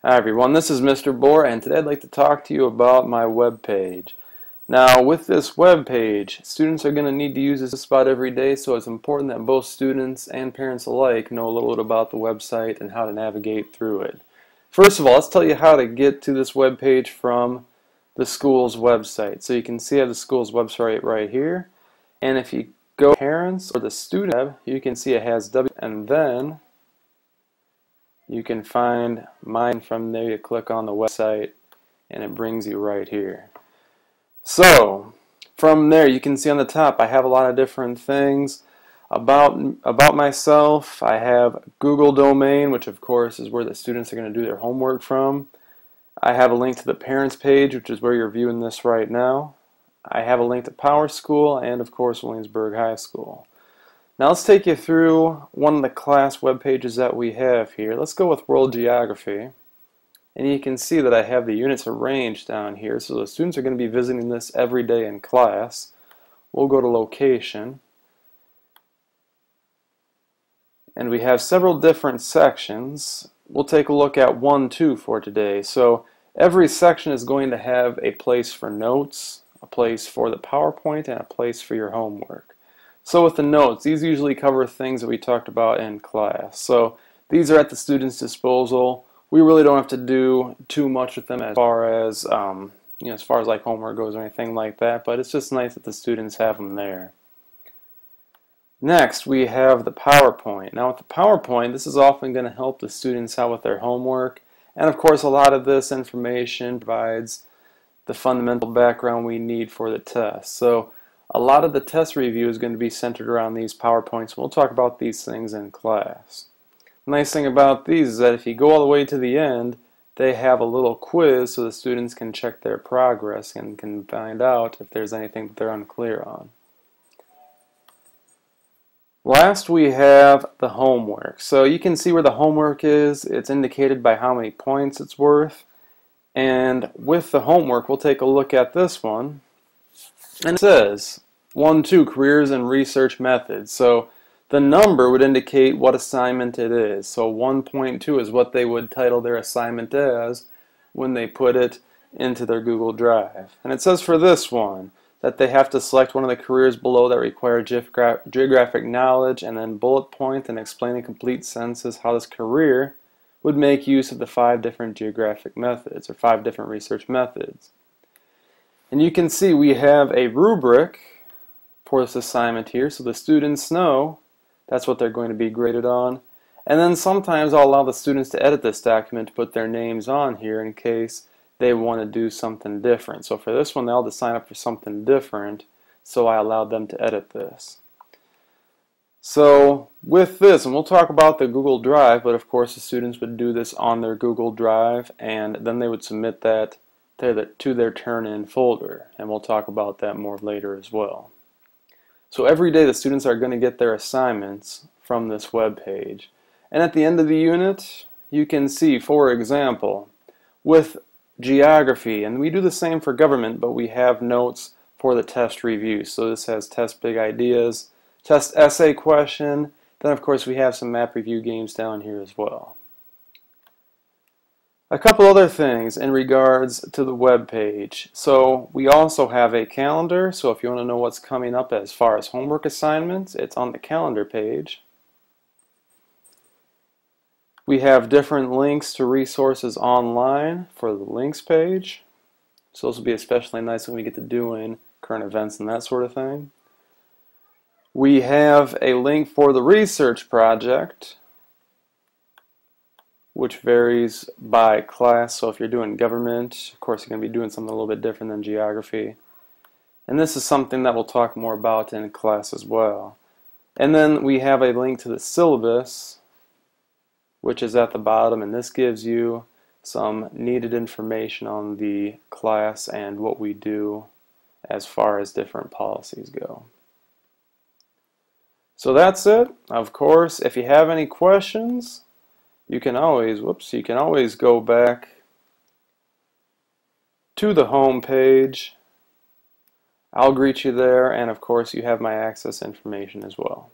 Hi everyone, this is Mr. Bohr, and today I'd like to talk to you about my web page. Now, with this web page, students are going to need to use this about every day, so it's important that both students and parents alike know a little bit about the website and how to navigate through it. First of all, let's tell you how to get to this web page from the school's website. So you can see I have the school's website right here, and if you go to Parents or the Student tab, you can see it has W, and then you can find mine from there. You click on the website and it brings you right here. So from there you can see on the top I have a lot of different things about myself. I have Google domain, which of course is where the students are going to do their homework from. I have a link to the parents page, which is where you're viewing this right now. I have a link to Power School and of course Williamsburg High School. Now let's take you through one of the class web pages that we have here. Let's go with World Geography. And you can see that I have the units arranged down here. So the students are going to be visiting this every day in class. We'll go to Location. And we have several different sections. We'll take a look at 1-2 for today. So every section is going to have a place for notes, a place for the PowerPoint, and a place for your homework. So with the notes, these usually cover things that we talked about in class. So these are at the student's disposal. We really don't have to do too much with them as far as like homework goes or anything like that, but it's just nice that the students have them there. Next, we have the PowerPoint. Now with the PowerPoint, this is often going to help the students out with their homework, and of course a lot of this information provides the fundamental background we need for the test. So a lot of the test review is going to be centered around these PowerPoints. We'll talk about these things in class. The nice thing about these is that if you go all the way to the end, they have a little quiz so the students can check their progress and can find out if there's anything that they're unclear on. Last, we have the homework. So you can see where the homework is. It's indicated by how many points it's worth. And with the homework, we'll take a look at this one. And it says 1-2 Careers and Research Methods. So the number would indicate what assignment it is. So 1.2 is what they would title their assignment as when they put it into their Google Drive. And it says for this one that they have to select one of the careers below that require geographic knowledge and then bullet point and explain in complete sentences how this career would make use of the 5 different geographic methods or 5 different research methods. And you can see we have a rubric for this assignment here, so the students know that's what they're going to be graded on. And then sometimes I'll allow the students to edit this document to put their names on here in case they want to do something different. So for this one, they'll have to sign up for something different, so I allowed them to edit this. So with this, and we'll talk about the Google Drive, but of course the students would do this on their Google Drive, and then they would submit that to their turn-in folder, and we'll talk about that more later as well. So every day the students are going to get their assignments from this web page, and at the end of the unit you can see, for example, with geography, and we do the same for government, but we have notes for the test review. So this has test big ideas, test essay question, then of course we have some map review games down here as well. A couple other things in regards to the web page. So we also have a calendar, so if you want to know what's coming up as far as homework assignments, it's on the calendar page. We have different links to resources online for the links page. So this will be especially nice when we get to doing current events and that sort of thing. We have a link for the research project, which varies by class. So if you're doing government, of course you're going to be doing something a little bit different than geography. And this is something that we'll talk more about in class as well. And then we have a link to the syllabus, which is at the bottom, and this gives you some needed information on the class and what we do as far as different policies go. So that's it. Of course, if you have any questions, you can always go back to the home page. I'll greet you there, and of course you have my access information as well.